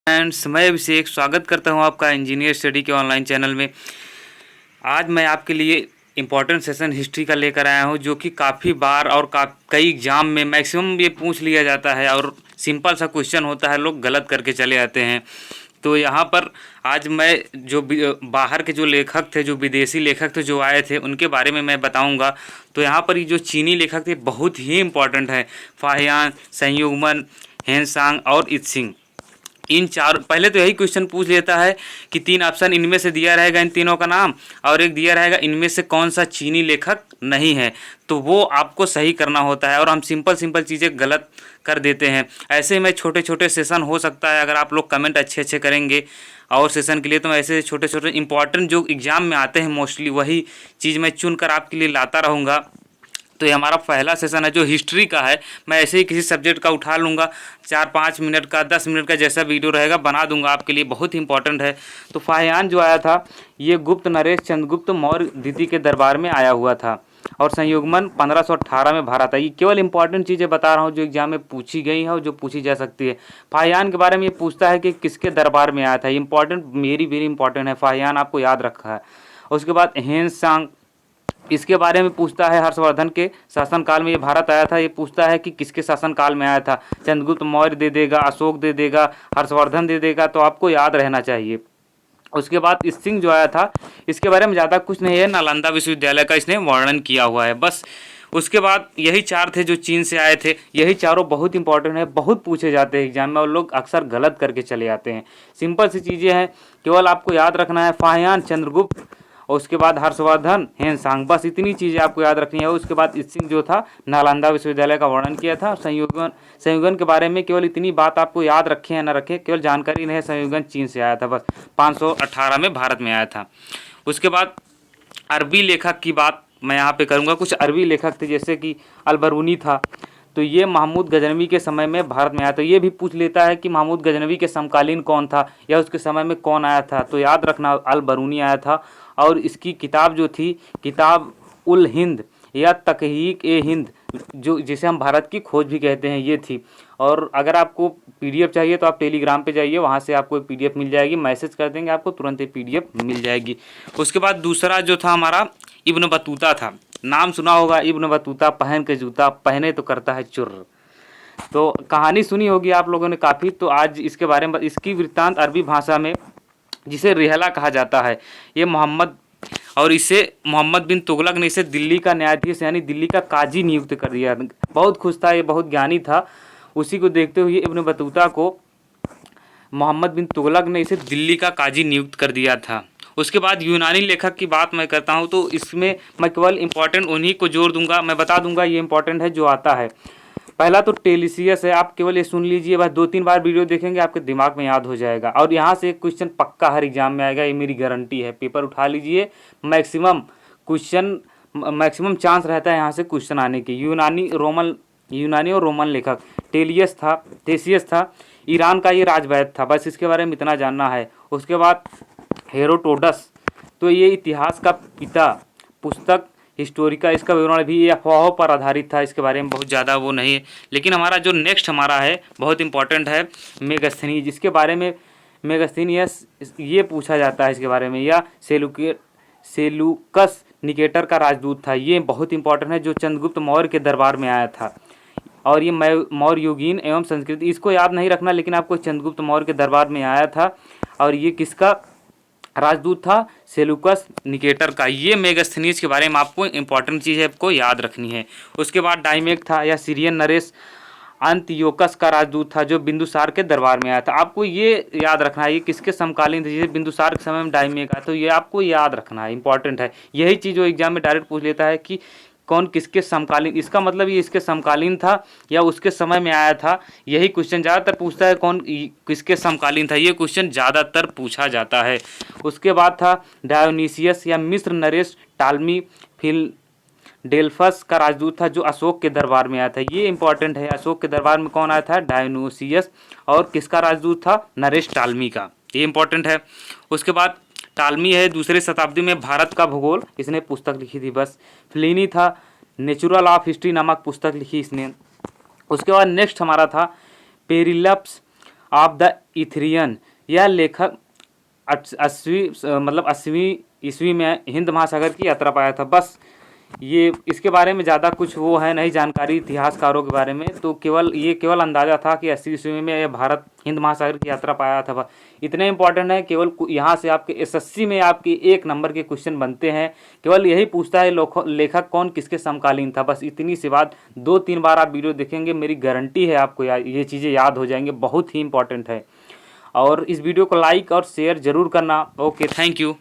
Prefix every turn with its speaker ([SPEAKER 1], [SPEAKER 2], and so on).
[SPEAKER 1] Friends, मैं अभिषेक स्वागत करता हूं आपका इंजीनियर स्टडी के ऑनलाइन चैनल में। आज मैं आपके लिए इम्पोर्टेंट सेशन हिस्ट्री का लेकर आया हूं, जो कि काफ़ी बार और कई एग्जाम में मैक्सिमम ये पूछ लिया जाता है और सिंपल सा क्वेश्चन होता है, लोग गलत करके चले आते हैं। तो यहाँ पर आज मैं जो बाहर के जो लेखक थे, जो विदेशी लेखक थे जो आए थे, उनके बारे में मैं बताऊँगा। तो यहाँ पर ये जो चीनी लेखक थे बहुत ही इम्पोर्टेंट है, फाहियान, संयुगमन, हेनसांग और इत्सिंग। इन चार पहले तो यही क्वेश्चन पूछ लेता है कि 3 ऑप्शन इनमें से दिया रहेगा, इन तीनों का नाम, और एक दिया रहेगा इनमें से कौन सा चीनी लेखक नहीं है, तो वो आपको सही करना होता है। और हम सिंपल चीज़ें गलत कर देते हैं। ऐसे में छोटे छोटे सेशन हो सकता है, अगर आप लोग कमेंट अच्छे करेंगे और सेशन के लिए, तो ऐसे छोटे छोटे इंपॉर्टेंट जो एग्ज़ाम में आते हैं मोस्टली वही चीज़ मैं चुन कर आपके लिए लाता रहूँगा। तो ये हमारा पहला सेशन है जो हिस्ट्री का है। मैं ऐसे ही किसी सब्जेक्ट का उठा लूँगा, 4-5 मिनट का, 10 मिनट का जैसा वीडियो रहेगा बना दूंगा आपके लिए, बहुत ही इंपॉर्टेंट है। तो फाहियान जो आया था ये गुप्त नरेश चंद्रगुप्त मौर्य द्वितीय के दरबार में आया हुआ था, और संयुग्मन 1518 में भारत आई। ये केवल इंपॉर्टेंट चीज़ें बता रहा हूँ जो एग्जाम में पूछी गई है और जो पूछी जा सकती है। फाहियान के बारे में ये पूछता है कि किसके दरबार में आया था, इंपॉर्टेंट, वेरी इंपॉर्टेंट है, फाहियान आपको याद रखा है। उसके बाद हेनसांग, इसके बारे में पूछता है, हर्षवर्धन के शासनकाल में ये भारत आया था। ये पूछता है कि किसके शासनकाल में आया था, चंद्रगुप्त मौर्य दे देगा, अशोक दे देगा, हर्षवर्धन दे देगा, तो आपको याद रहना चाहिए। उसके बाद इत्सिंग जो आया था, इसके बारे में ज़्यादा कुछ नहीं है, नालंदा विश्वविद्यालय का इसने वर्णन किया हुआ है बस। उसके बाद यही 4 थे जो चीन से आए थे। यही चारों बहुत इंपॉर्टेंट है, बहुत पूछे जाते हैं एग्जाम में और लोग अक्सर गलत करके चले आते हैं। सिंपल सी चीज़ें हैं, केवल आपको याद रखना है, फाहियान, चंद्रगुप्त, और उसके बाद हर्षवर्धन, हेनसांग, बस इतनी चीज़ें आपको याद रखनी है। उसके बाद इत्सिंग जो था नालंदा विश्वविद्यालय का वर्णन किया था। संयुगन के बारे में केवल इतनी बात आपको याद रखें या ना रखें, केवल जानकारी नहीं है, संयुगन चीन से आया था, बस 518 में भारत में आया था। उसके बाद अरबी लेखक की बात मैं यहाँ पे करूँगा। कुछ अरबी लेखक थे जैसे कि अलबरूनी था, तो ये महमूद गजनवी के समय में भारत में आया। तो ये भी पूछ लेता है कि महमूद गजनवी के समकालीन कौन था या उसके समय में कौन आया था, तो याद रखना अलबरूनी आया था। और इसकी किताब जो थी, किताब उल हिंद या तकहीक ए हिंद, जो जिसे हम भारत की खोज भी कहते हैं, ये थी। और अगर आपको पीडीएफ चाहिए तो आप टेलीग्राम पे जाइए, वहाँ से आपको एक पीडीएफ मिल जाएगी, मैसेज कर देंगे आपको तुरंत एक पीडीएफ मिल जाएगी। उसके बाद दूसरा जो था हमारा इब्न बतूता था। नाम सुना होगा, इब्न बतूता पहन के जूता, पहने तो करता है चुर्र। तो कहानी सुनी होगी आप लोगों ने काफ़ी। तो आज इसके बारे में, इसकी वृत्तांत अरबी भाषा में जिसे रिहला कहा जाता है, ये मोहम्मद, और इसे मोहम्मद बिन तुगलक ने इसे दिल्ली का न्यायाधीश यानी दिल्ली का काजी नियुक्त कर दिया। बहुत खुश था, ये बहुत ज्ञानी था। उसी को देखते हुए इब्न बतूता को मोहम्मद बिन तुगलक ने इसे दिल्ली का काजी नियुक्त कर दिया था। उसके बाद यूनानी लेखक की बात मैं करता हूँ, तो इसमें मैं केवल इंपॉर्टेंट उन्हीं को जोड़ दूंगा, मैं बता दूंगा ये इंपॉर्टेंट है जो आता है। पहला तो टेलीसियस है, आप केवल ये सुन लीजिए, बस 2-3 बार वीडियो देखेंगे आपके दिमाग में याद हो जाएगा। और यहाँ से एक क्वेश्चन पक्का हर एग्जाम में आएगा, ये मेरी गारंटी है। पेपर उठा लीजिए, मैक्सिमम चांस रहता है यहाँ से क्वेश्चन आने की। यूनानी और रोमन लेखक टेसियस था, ईरान का ये राजवैद्य था, बस इसके बारे में इतना जानना है। उसके बाद हेरोडोटस, तो ये इतिहास का पिता, पुस्तक हिस्टोरिका, इसका विवरण भी अफवाहों पर आधारित था, इसके बारे में बहुत ज़्यादा वो नहीं है। लेकिन हमारा जो नेक्स्ट हमारा है बहुत इंपॉर्टेंट है, मेगस्थनीज, जिसके बारे में मेगस्थनीयस ये पूछा जाता है इसके बारे में, या सेलूकस निकेटर का राजदूत था। ये बहुत इंपॉर्टेंट है, जो चंद्रगुप्त मौर्य के दरबार में आया था। और ये मौर्य युगीन एवं संस्कृति, इसको याद नहीं रखना, लेकिन आपको चंद्रगुप्त मौर्य के दरबार में आया था। और ये किसका राजदूत था, सेलूकस निकेटर का। ये मेगस्थनीज के बारे में आपको इंपॉर्टेंट चीज़ है, आपको याद रखनी है। उसके बाद डाइमेक था, या सीरियन नरेश अंतियोकस का राजदूत था, जो बिंदुसार के दरबार में आया था। आपको ये याद रखना है, ये किसके समकालीन थे, जैसे बिंदुसार के समय में डाइमेक आया, तो ये आपको याद रखना है, इंपॉर्टेंट है। यही चीज़ जो एग्जाम में डायरेक्ट पूछ लेता है कि कौन किसके समकालीन, इसका मतलब ये इसके समकालीन था या उसके समय में आया था। यही क्वेश्चन ज़्यादातर पूछता है, कौन किसके समकालीन था, ये क्वेश्चन ज़्यादातर पूछा जाता है। उसके बाद था डायोनीसियस या मिस्र नरेश टालमी डेल्फस का राजदूत था, जो अशोक के दरबार में आया था। ये इंपॉर्टेंट है, अशोक के दरबार में कौन आया था, डायोनीसियस, और किसका राजदूत था, नरेश टालमी का। ये इंपॉर्टेंट है। उसके बाद टालमी है, दूसरे शताब्दी में भारत का भूगोल, इसने पुस्तक लिखी थी बस। फ्लिनी था, नेचुरल ऑफ हिस्ट्री नामक पुस्तक लिखी इसने। उसके बाद नेक्स्ट हमारा था पेरिलप्स ऑफ द इथेरियन। यह लेखक 80वीं ईस्वी में हिंद महासागर की यात्रा पाया था। बस ये इसके बारे में ज़्यादा कुछ वो है नहीं जानकारी इतिहासकारों के बारे में, तो केवल अंदाज़ा था कि 80 ईस्वी में यह भारत हिंद महासागर की यात्रा पाया था। बस इतने इंपॉर्टेंट है, केवल यहाँ से आपके एसएससी में आपके 1 नंबर के क्वेश्चन बनते हैं। केवल यही पूछता है लेखक कौन किसके समकालीन था। बस इतनी सी बात, 2-3 बार आप वीडियो देखेंगे, मेरी गारंटी है आपको ये चीज़ें याद हो जाएंगे। बहुत ही इंपॉर्टेंट है। और इस वीडियो को लाइक और शेयर ज़रूर करना। Okay, thank you.